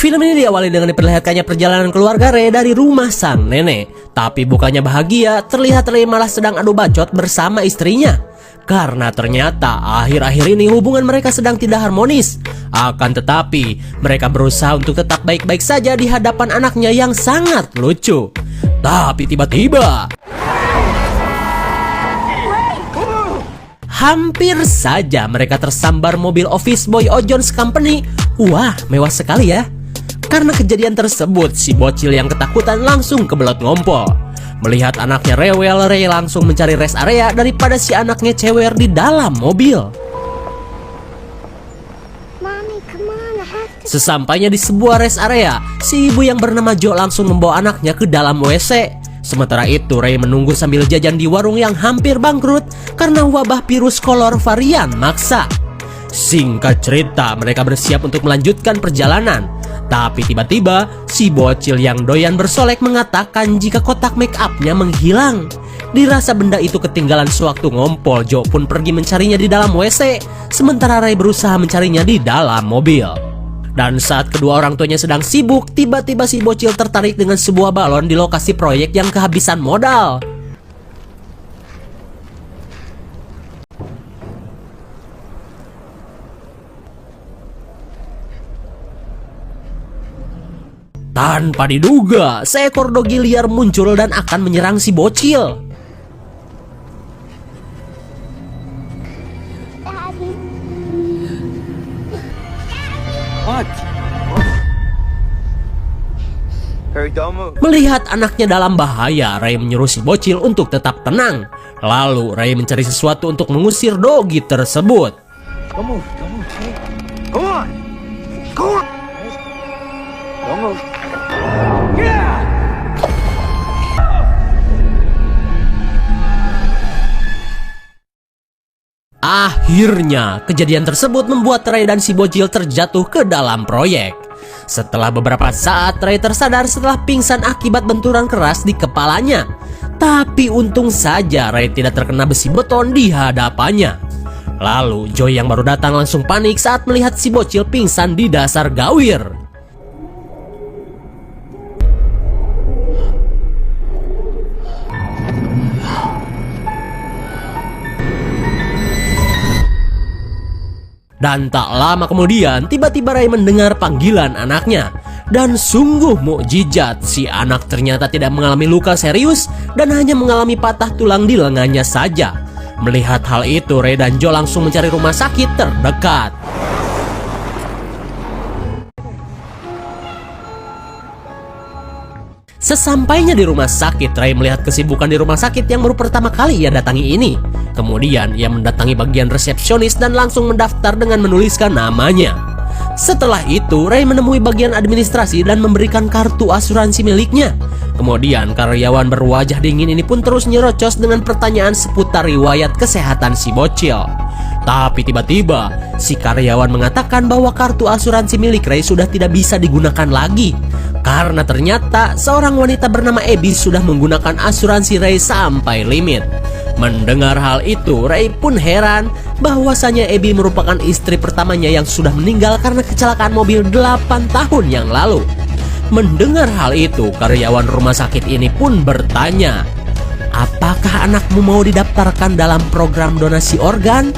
Film ini diawali dengan diperlihatkannya perjalanan keluarga Ray dari rumah sang nenek. Tapi bukannya bahagia, terlihat Ray malah sedang adu bacot bersama istrinya. Karena ternyata akhir-akhir ini hubungan mereka sedang tidak harmonis. Akan tetapi, mereka berusaha untuk tetap baik-baik saja di hadapan anaknya yang sangat lucu. Tapi tiba-tiba hampir saja mereka tersambar mobil office boy Ojon's Company. Wah, mewah sekali ya. Karena kejadian tersebut, si bocil yang ketakutan langsung kebelet ngompol. Melihat anaknya rewel, Ray langsung mencari rest area daripada si anaknya cewer di dalam mobil. Sesampainya di sebuah rest area, si ibu yang bernama Jo langsung membawa anaknya ke dalam WC. Sementara itu, Ray menunggu sambil jajan di warung yang hampir bangkrut karena wabah virus kolor varian maksa. Singkat cerita, mereka bersiap untuk melanjutkan perjalanan. Tapi tiba-tiba, si bocil yang doyan bersolek mengatakan jika kotak make upnya menghilang. Dirasa benda itu ketinggalan sewaktu ngompol, Jo pun pergi mencarinya di dalam WC. Sementara Ray berusaha mencarinya di dalam mobil. Dan saat kedua orang tuanya sedang sibuk, tiba-tiba si bocil tertarik dengan sebuah balon di lokasi proyek yang kehabisan modal. Tanpa diduga, seekor dogi liar muncul dan akan menyerang si bocil. Melihat anaknya dalam bahaya, Ray menyuruh si bocil untuk tetap tenang. Lalu Ray mencari sesuatu untuk mengusir dogi tersebut. Akhirnya, kejadian tersebut membuat Ray dan si bocil terjatuh ke dalam proyek. Setelah beberapa saat, Ray tersadar setelah pingsan akibat benturan keras di kepalanya. Tapi untung saja Ray tidak terkena besi beton di hadapannya. Lalu, Joy yang baru datang langsung panik saat melihat si bocil pingsan di dasar gawir. Dan tak lama kemudian, tiba-tiba Ray mendengar panggilan anaknya. Dan sungguh mukjizat, si anak ternyata tidak mengalami luka serius dan hanya mengalami patah tulang di lengannya saja. Melihat hal itu, Ray dan Jo langsung mencari rumah sakit terdekat. Sesampainya di rumah sakit, Ray melihat kesibukan di rumah sakit yang baru pertama kali ia datangi ini. Kemudian ia mendatangi bagian resepsionis dan langsung mendaftar dengan menuliskan namanya. Setelah itu, Ray menemui bagian administrasi dan memberikan kartu asuransi miliknya. Kemudian karyawan berwajah dingin ini pun terus nyerocos dengan pertanyaan seputar riwayat kesehatan si bocil. Tapi tiba-tiba, si karyawan mengatakan bahwa kartu asuransi milik Ray sudah tidak bisa digunakan lagi. Karena ternyata seorang wanita bernama Abby sudah menggunakan asuransi Ray sampai limit. Mendengar hal itu, Ray pun heran bahwasanya Abby merupakan istri pertamanya yang sudah meninggal karena kecelakaan mobil 8 tahun yang lalu. Mendengar hal itu, karyawan rumah sakit ini pun bertanya, "Apakah anakmu mau didaftarkan dalam program donasi organ?"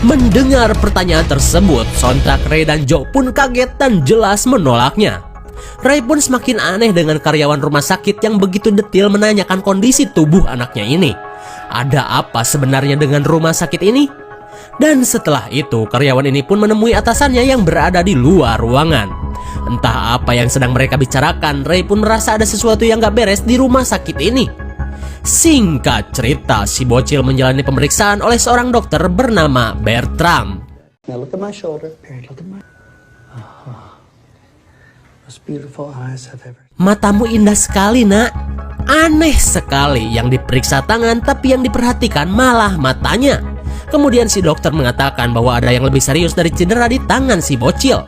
Mendengar pertanyaan tersebut, sontak Ray dan Jo pun kaget dan jelas menolaknya. Ray pun semakin aneh dengan karyawan rumah sakit yang begitu detail menanyakan kondisi tubuh anaknya ini. Ada apa sebenarnya dengan rumah sakit ini? Dan setelah itu, karyawan ini pun menemui atasannya yang berada di luar ruangan. Entah apa yang sedang mereka bicarakan, Ray pun merasa ada sesuatu yang gak beres di rumah sakit ini. Singkat cerita, si bocil menjalani pemeriksaan oleh seorang dokter bernama Bertram. Now look at my shoulder. Perry, look at my... Most beautiful eyes I've ever... Matamu indah sekali, nak. Aneh sekali, yang diperiksa tangan tapi yang diperhatikan malah matanya. Kemudian si dokter mengatakan bahwa ada yang lebih serius dari cedera di tangan si bocil.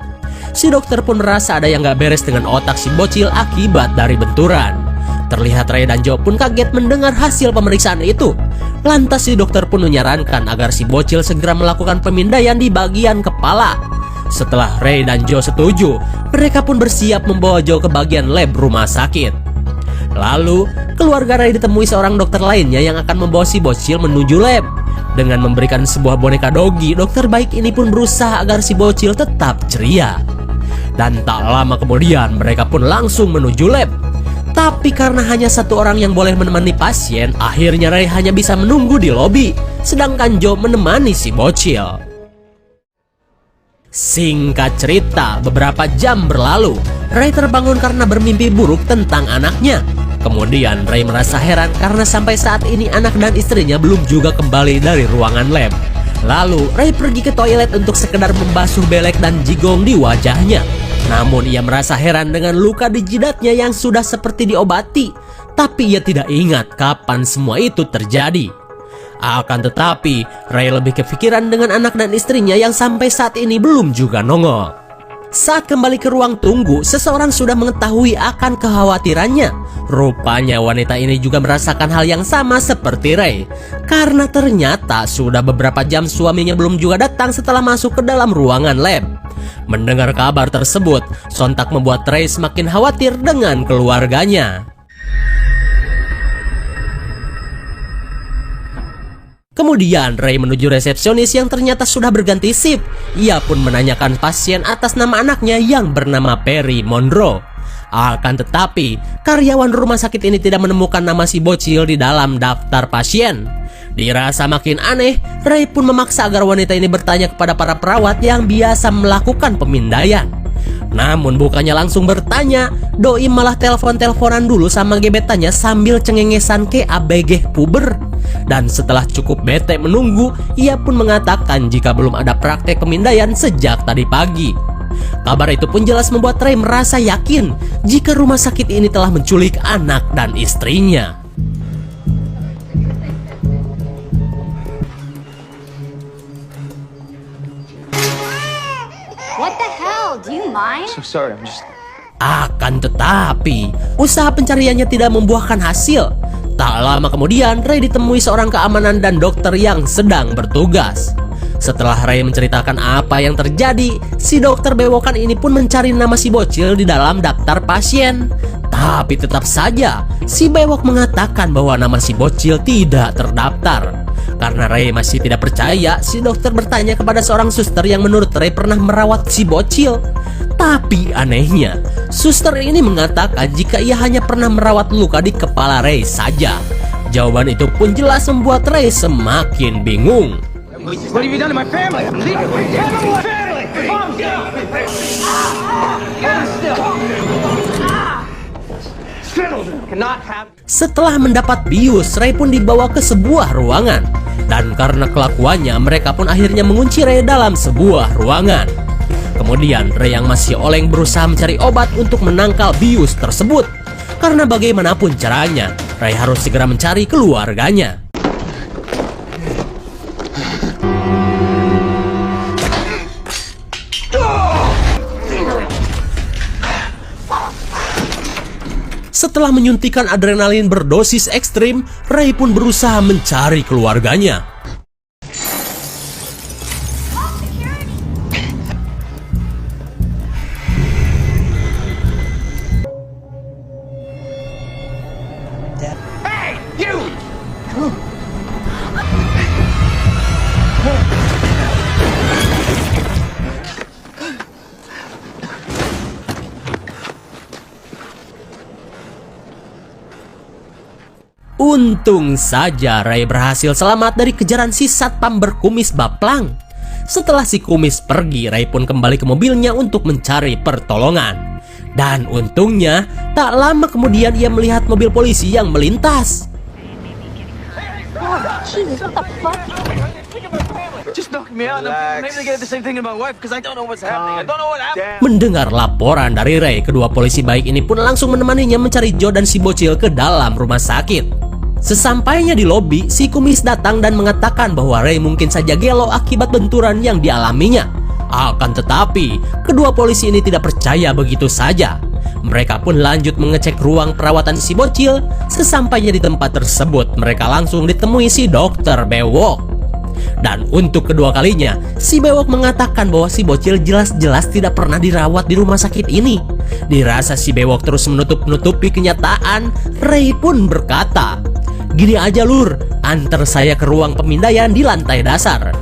Si dokter pun merasa ada yang gak beres dengan otak si bocil akibat dari benturan. Terlihat Ray dan Jo pun kaget mendengar hasil pemeriksaan itu. Lantas si dokter pun menyarankan agar si bocil segera melakukan pemindaian di bagian kepala. Setelah Ray dan Joe setuju, mereka pun bersiap membawa Joe ke bagian lab rumah sakit. Lalu, keluarga Ray ditemui seorang dokter lainnya yang akan membawa si bocil menuju lab. Dengan memberikan sebuah boneka dogi, dokter baik ini pun berusaha agar si bocil tetap ceria. Dan tak lama kemudian, mereka pun langsung menuju lab. Tapi karena hanya satu orang yang boleh menemani pasien, akhirnya Ray hanya bisa menunggu di lobi, sedangkan Joe menemani si bocil. Singkat cerita, beberapa jam berlalu, Ray terbangun karena bermimpi buruk tentang anaknya. Kemudian Ray merasa heran karena sampai saat ini anak dan istrinya belum juga kembali dari ruangan lab. Lalu Ray pergi ke toilet untuk sekedar membasuh belek dan jigong di wajahnya. Namun ia merasa heran dengan luka di jidatnya yang sudah seperti diobati. Tapi ia tidak ingat kapan semua itu terjadi. Akan tetapi, Ray lebih kepikiran dengan anak dan istrinya yang sampai saat ini belum juga nongol. Saat kembali ke ruang tunggu, seseorang sudah mengetahui akan kekhawatirannya. Rupanya wanita ini juga merasakan hal yang sama seperti Ray. Karena ternyata sudah beberapa jam suaminya belum juga datang setelah masuk ke dalam ruangan lab. Mendengar kabar tersebut, sontak membuat Ray semakin khawatir dengan keluarganya. Kemudian Ray menuju resepsionis yang ternyata sudah berganti shift. Ia pun menanyakan pasien atas nama anaknya yang bernama Perry Monroe. Akan tetapi, karyawan rumah sakit ini tidak menemukan nama si bocil di dalam daftar pasien. Dirasa makin aneh, Ray pun memaksa agar wanita ini bertanya kepada para perawat yang biasa melakukan pemindaian. Namun bukannya langsung bertanya, doi malah telepon-teleponan dulu sama gebetannya sambil cengengesan ke ABG puber. Dan setelah cukup bete menunggu, ia pun mengatakan jika belum ada praktek pemindaian sejak tadi pagi. Kabar itu pun jelas membuat Ray merasa yakin jika rumah sakit ini telah menculik anak dan istrinya. What the hell? Do you mind? So sorry, I'm just... Akan tetapi, usaha pencariannya tidak membuahkan hasil. Tak lama kemudian, Ray ditemui seorang keamanan dan dokter yang sedang bertugas. Setelah Ray menceritakan apa yang terjadi, si dokter bewokan ini pun mencari nama si bocil di dalam daftar pasien. Tapi tetap saja, si bewok mengatakan bahwa nama si bocil tidak terdaftar. Karena Ray masih tidak percaya, si dokter bertanya kepada seorang suster yang menurut Ray pernah merawat si bocil. Tapi anehnya, suster ini mengatakan jika ia hanya pernah merawat luka di kepala Ray saja. Jawaban itu pun jelas membuat Ray semakin bingung. What have you done to my family? I'm leaving my family! Calm down! Cannot have... Setelah mendapat bius, Ray pun dibawa ke sebuah ruangan. Dan karena kelakuannya, mereka pun akhirnya mengunci Ray dalam sebuah ruangan. Kemudian Ray yang masih oleng berusaha mencari obat untuk menangkal bius tersebut. Karena bagaimanapun caranya, Ray harus segera mencari keluarganya. Setelah menyuntikkan adrenalin berdosis ekstrim, Ray pun berusaha mencari keluarganya. Hey, you! Untung saja Ray berhasil selamat dari kejaran si satpam berkumis baplang. Setelah si kumis pergi, Ray pun kembali ke mobilnya untuk mencari pertolongan. Dan untungnya, tak lama kemudian ia melihat mobil polisi yang melintas. Jesus, what the fuck? Just knock me out. Maybe they get the same thing to my wife because I don't know what's happening. I don't know what happened. Mendengar laporan dari Ray, kedua polisi baik ini pun langsung menemaninya mencari Joe dan si bocil ke dalam rumah sakit. Sesampainya di lobi, si kumis datang dan mengatakan bahwa Ray mungkin saja gelo akibat benturan yang dialaminya. Akan tetapi, kedua polisi ini tidak percaya begitu saja. Mereka pun lanjut mengecek ruang perawatan si bocil. Sesampainya di tempat tersebut, mereka langsung ditemui si dokter bewok. Dan untuk kedua kalinya, si bewok mengatakan bahwa si bocil jelas-jelas tidak pernah dirawat di rumah sakit ini. Dirasa si bewok terus menutup-nutupi kenyataan, Ray pun berkata, "Gini aja lur, antar saya ke ruang pemindaian di lantai dasar."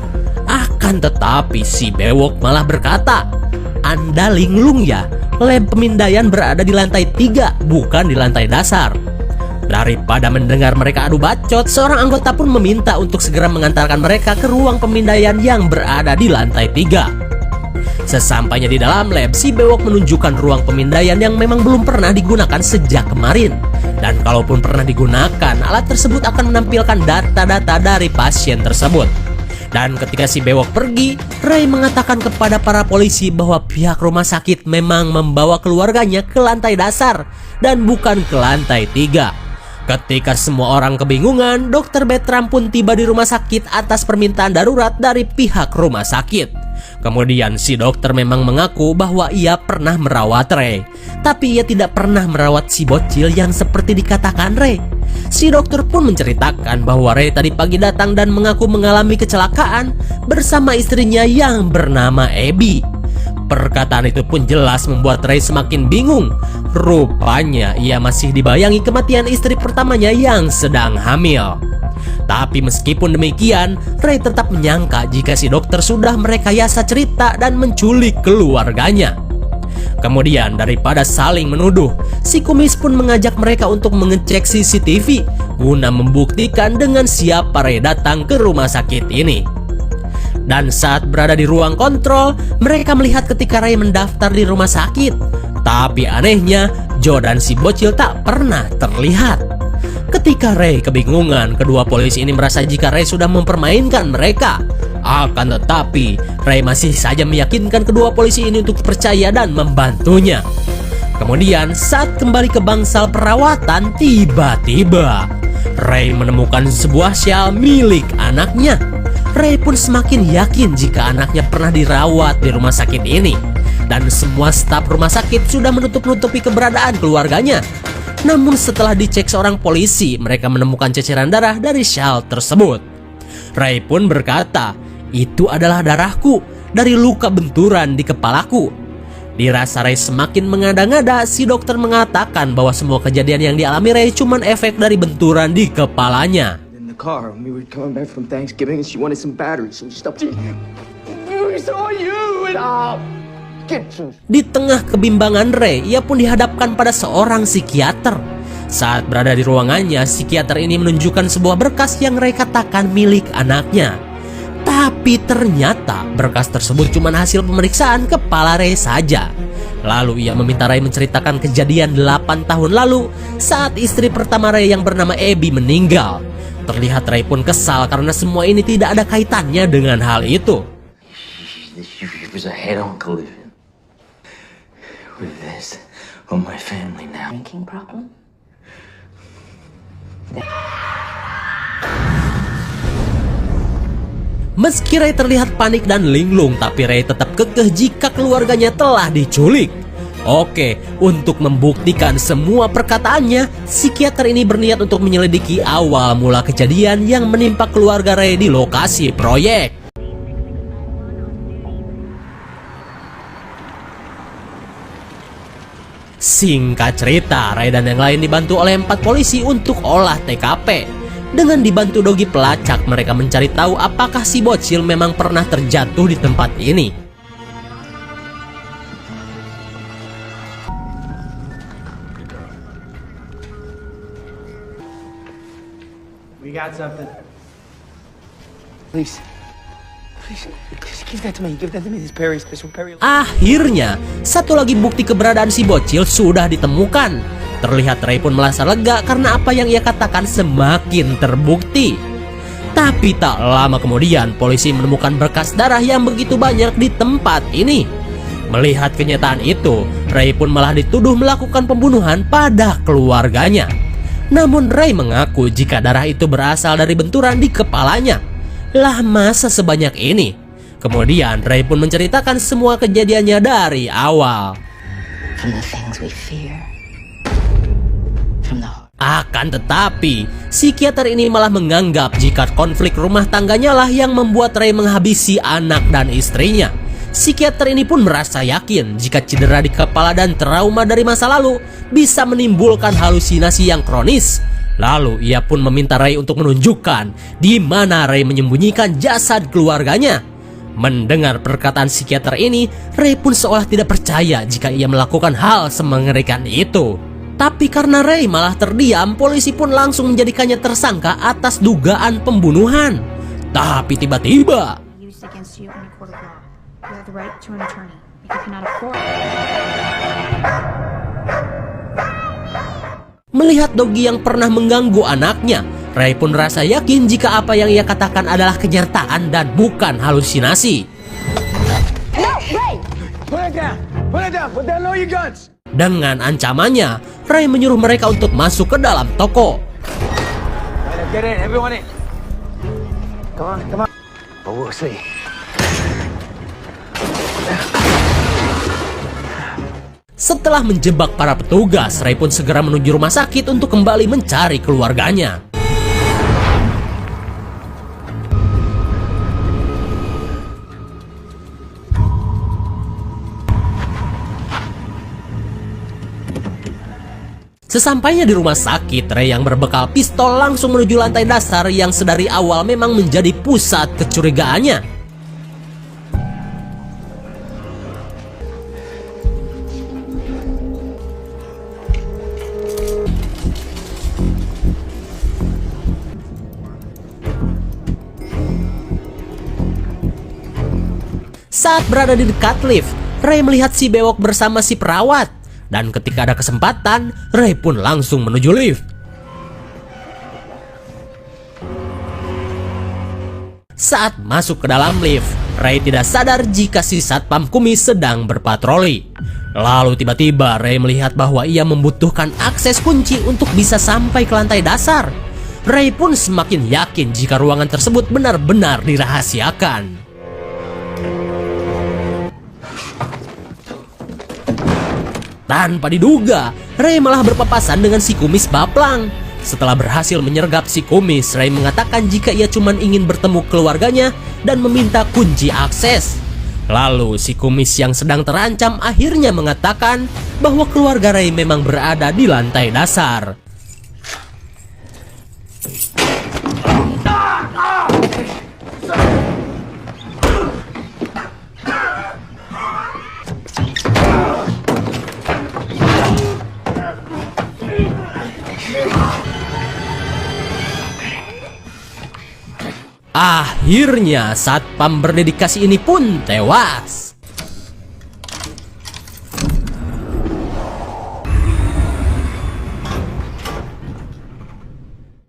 Akan tetapi si bewok malah berkata, "Anda linglung ya, lab pemindaian berada di lantai 3, bukan di lantai dasar." Daripada mendengar mereka adu bacot, seorang anggota pun meminta untuk segera mengantarkan mereka ke ruang pemindaian yang berada di lantai 3. Sesampainya di dalam lab, si bewok menunjukkan ruang pemindaian yang memang belum pernah digunakan sejak kemarin. Dan kalaupun pernah digunakan, alat tersebut akan menampilkan data-data dari pasien tersebut. Dan ketika si bewok pergi, Ray mengatakan kepada para polisi bahwa pihak rumah sakit memang membawa keluarganya ke lantai dasar dan bukan ke lantai 3. Ketika semua orang kebingungan, Dr. Bertram pun tiba di rumah sakit atas permintaan darurat dari pihak rumah sakit. Kemudian si dokter memang mengaku bahwa ia pernah merawat Ray, tapi ia tidak pernah merawat si bocil yang seperti dikatakan Ray. Si dokter pun menceritakan bahwa Ray tadi pagi datang dan mengaku mengalami kecelakaan bersama istrinya yang bernama Abby. Perkataan itu pun jelas membuat Ray semakin bingung. Rupanya ia masih dibayangi kematian istri pertamanya yang sedang hamil. Tapi meskipun demikian, Ray tetap menyangka jika si dokter sudah merekayasa cerita dan menculik keluarganya. Kemudian daripada saling menuduh, si kumis pun mengajak mereka untuk mengecek CCTV guna membuktikan dengan siapa Ray datang ke rumah sakit ini. Dan saat berada di ruang kontrol, mereka melihat ketika Ray mendaftar di rumah sakit. Tapi anehnya, Joe dan si bocil tak pernah terlihat. Ketika Ray kebingungan, kedua polisi ini merasa jika Ray sudah mempermainkan mereka. Akan tetapi, Ray masih saja meyakinkan kedua polisi ini untuk percaya dan membantunya. Kemudian saat kembali ke bangsal perawatan, tiba-tiba Ray menemukan sebuah syal milik anaknya. Ray pun semakin yakin jika anaknya pernah dirawat di rumah sakit ini. Dan semua staf rumah sakit sudah menutup-nutupi keberadaan keluarganya. Namun setelah dicek seorang polisi, mereka menemukan ceceran darah dari syal tersebut. Ray pun berkata, "Itu adalah darahku dari luka benturan di kepalaku." Dirasa Ray semakin mengada-ngada, si dokter mengatakan bahwa semua kejadian yang dialami Ray cuman efek dari benturan di kepalanya. In the car, we were coming back from Thanksgiving and she wanted some batteries, so we stopped. We saw you and Di tengah kebimbangan Ray, ia pun dihadapkan pada seorang psikiater. Saat berada di ruangannya, psikiater ini menunjukkan sebuah berkas yang Ray katakan milik anaknya. Tapi ternyata berkas tersebut cuma hasil pemeriksaan kepala Ray saja. Lalu ia meminta Ray menceritakan kejadian 8 tahun lalu saat istri pertama Ray yang bernama Abby meninggal. Terlihat Ray pun kesal karena semua ini tidak ada kaitannya dengan hal itu. It was a head-on collision with this on my family now. Drinking problem? Meski Ray terlihat panik dan linglung, tapi Ray tetap kekeh jika keluarganya telah diculik. Oke, untuk membuktikan semua perkataannya, psikiater ini berniat untuk menyelidiki awal mula kejadian yang menimpa keluarga Ray di lokasi proyek. Singkat cerita, Ray dan yang lain dibantu oleh 4 polisi untuk olah TKP. Dengan dibantu Dogi pelacak, mereka mencari tahu apakah si bocil memang pernah terjatuh di tempat ini. We got something. Please. Just give that to me. Give that to me. This Perry special Perry. Akhirnya, satu lagi bukti keberadaan si bocil sudah ditemukan. Terlihat Ray pun merasa lega karena apa yang ia katakan semakin terbukti. Tapi tak lama kemudian, polisi menemukan berkas darah yang begitu banyak di tempat ini. Melihat kenyataan itu, Ray pun malah dituduh melakukan pembunuhan pada keluarganya. Namun Ray mengaku jika darah itu berasal dari benturan di kepalanya. Lah masa sebanyak ini? Kemudian Ray pun menceritakan semua kejadiannya dari awal. From the things we fear. From the Akan tetapi, psikiater ini malah menganggap jika konflik rumah tangganya lah yang membuat Ray menghabisi anak dan istrinya. Psikiater ini pun merasa yakin jika cedera di kepala dan trauma dari masa lalu bisa menimbulkan halusinasi yang kronis. Lalu ia pun meminta Ray untuk menunjukkan di mana Ray menyembunyikan jasad keluarganya. Mendengar perkataan psikiater ini, Ray pun seolah tidak percaya jika ia melakukan hal semengerikan itu. Tapi karena Ray malah terdiam, polisi pun langsung menjadikannya tersangka atas dugaan pembunuhan. Tapi tiba-tiba Used against you in a court of law. You have the right to an attorney. If you cannot afford melihat Doggy yang pernah mengganggu anaknya, Ray pun merasa yakin jika apa yang ia katakan adalah kenyataan dan bukan halusinasi. No, Ray! Put it down! Put it down! Put down all your guns! Dengan ancamannya, Ray menyuruh mereka untuk masuk ke dalam toko. Get in, everyone in. Come on, come on. But we'll see. Setelah menjebak para petugas, Ray pun segera menuju rumah sakit untuk kembali mencari keluarganya. Sesampainya di rumah sakit, Ray yang berbekal pistol langsung menuju lantai dasar yang sedari awal memang menjadi pusat kecurigaannya. Saat berada di dekat lift, Ray melihat si bewok bersama si perawat. Dan ketika ada kesempatan, Ray pun langsung menuju lift. Saat masuk ke dalam lift, Ray tidak sadar jika si satpam kumis sedang berpatroli. Lalu tiba-tiba Ray melihat bahwa ia membutuhkan akses kunci untuk bisa sampai ke lantai dasar. Ray pun semakin yakin jika ruangan tersebut benar-benar dirahasiakan. Tanpa diduga, Ray malah berpapasan dengan si kumis baplang. Setelah berhasil menyergap si kumis, Ray mengatakan jika ia cuma ingin bertemu keluarganya dan meminta kunci akses. Lalu si kumis yang sedang terancam akhirnya mengatakan bahwa keluarga Ray memang berada di lantai dasar. Akhirnya satpam berdedikasi ini pun tewas.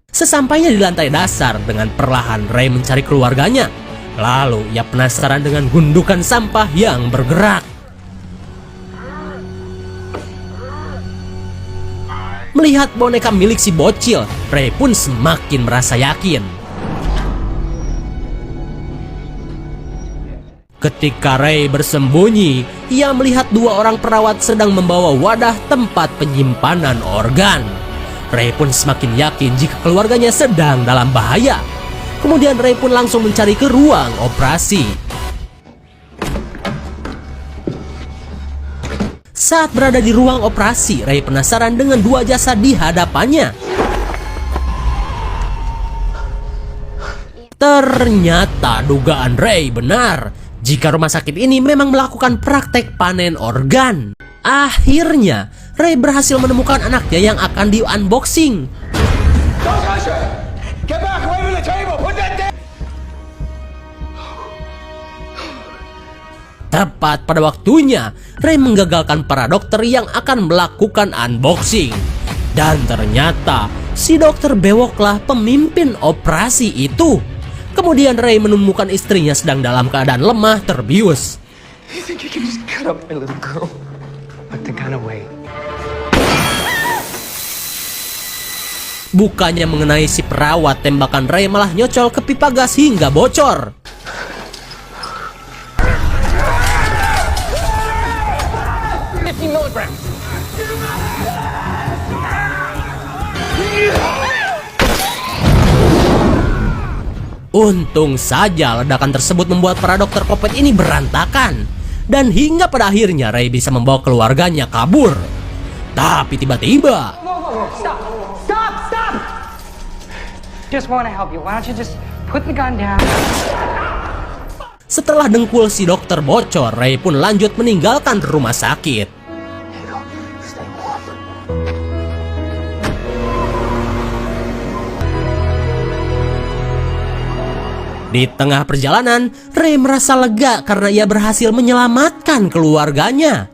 Sesampainya di lantai dasar, dengan perlahan Ray mencari keluarganya. Lalu ia penasaran dengan gundukan sampah yang bergerak. Melihat boneka milik si bocil, Ray pun semakin merasa yakin. Ketika Ray bersembunyi, ia melihat dua orang perawat sedang membawa wadah tempat penyimpanan organ. Ray pun semakin yakin jika keluarganya sedang dalam bahaya. Kemudian Ray pun langsung mencari ke ruang operasi. Saat berada di ruang operasi, Ray penasaran dengan dua jasad di hadapannya. Ternyata dugaan Ray benar. Jika rumah sakit ini memang melakukan praktek panen organ. Akhirnya, Ray berhasil menemukan anaknya yang akan di-unboxing. Tepat pada waktunya, Ray menggagalkan para dokter yang akan melakukan unboxing. Dan ternyata, si dokter bewoklah pemimpin operasi itu. Kemudian Ray menemukan istrinya sedang dalam keadaan lemah terbius. You think you can just cut up my little girl? Like the kind of way. Bukannya mengenai si perawat, tembakan Ray malah nyocol ke pipa gas hingga bocor. Untung saja ledakan tersebut membuat para dokter kopet ini berantakan. Dan hingga pada akhirnya Ray bisa membawa keluarganya kabur. Tapi tiba-tiba Stop! Just want to help you. Why don't you just put the gun down? setelah dengkul si dokter bocor, Ray pun lanjut meninggalkan rumah sakit. Halo, stay warm. Di tengah perjalanan, Ray merasa lega karena ia berhasil menyelamatkan keluarganya.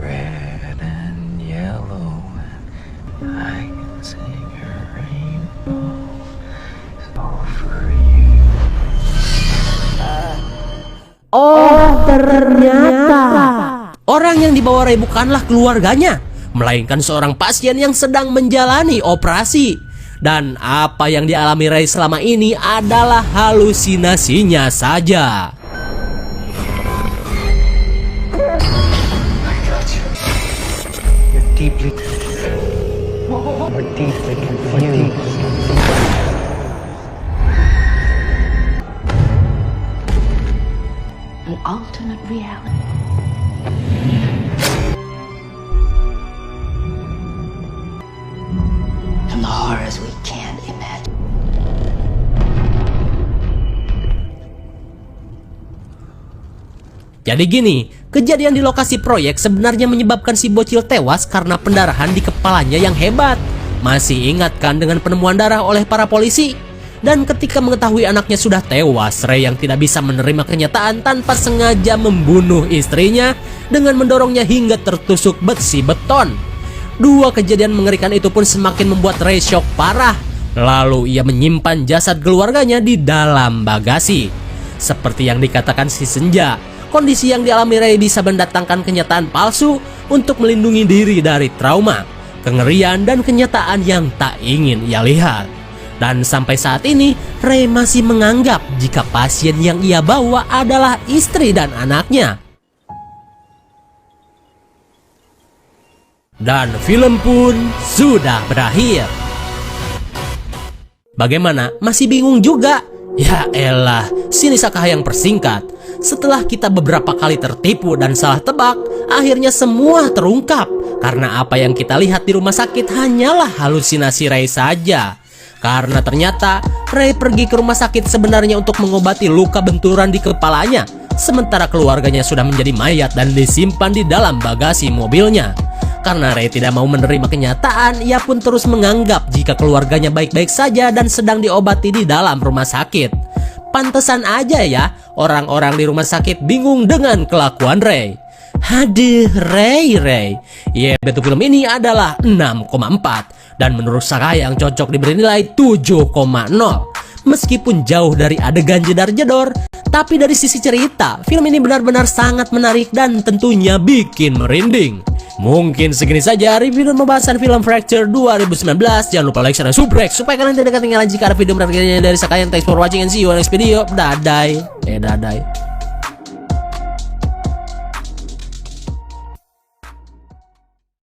Red and yellow, I can sing a rainbow over you. Oh, ternyata orang yang dibawa Ray bukanlah keluarganya, melainkan seorang pasien yang sedang menjalani operasi. Dan apa yang dialami Ray selama ini adalah halusinasinya saja. You're deeply confused. An alternate reality. And the horrors we can't imagine. Jadi gini, kejadian di lokasi proyek sebenarnya menyebabkan si bocil tewas karena pendarahan di kepalanya yang hebat. Masih ingat kan dengan penemuan darah oleh para polisi? Dan ketika mengetahui anaknya sudah tewas, Ray yang tidak bisa menerima kenyataan tanpa sengaja membunuh istrinya dengan mendorongnya hingga tertusuk besi beton. Dua kejadian mengerikan itu pun semakin membuat Ray shock parah. Lalu ia menyimpan jasad keluarganya di dalam bagasi. Seperti yang dikatakan si Senja, kondisi yang dialami Ray bisa mendatangkan kenyataan palsu untuk melindungi diri dari trauma, kengerian, dan kenyataan yang tak ingin ia lihat. Dan sampai saat ini, Ray masih menganggap jika pasien yang ia bawa adalah istri dan anaknya. Dan film pun sudah berakhir. Bagaimana? Masih bingung juga? Ya elah, sini Sakah yang persingkat. Setelah kita beberapa kali tertipu dan salah tebak, akhirnya semua terungkap. Karena apa yang kita lihat di rumah sakit hanyalah halusinasi Ray saja. Karena ternyata Ray pergi ke rumah sakit sebenarnya untuk mengobati luka benturan di kepalanya, sementara keluarganya sudah menjadi mayat dan disimpan di dalam bagasi mobilnya. Karena Ray tidak mau menerima kenyataan, ia pun terus menganggap jika keluarganya baik-baik saja dan sedang diobati di dalam rumah sakit. Pantesan aja ya, orang-orang di rumah sakit bingung dengan kelakuan Ray. Haduh, Ray. Ya, betul, film ini adalah 6,4 dan menurut Sakah yang cocok diberi nilai 7,0. Meskipun jauh dari adegan jedar-jedor, tapi dari sisi cerita, film ini benar-benar sangat menarik dan tentunya bikin merinding. Mungkin segini saja review dan pembahasan film Fracture 2019. Jangan lupa like, share, dan subscribe supaya kalian tidak ketinggalan jika ada video menarik dari Sakah. Thanks for watching and see you on next video. Dadah.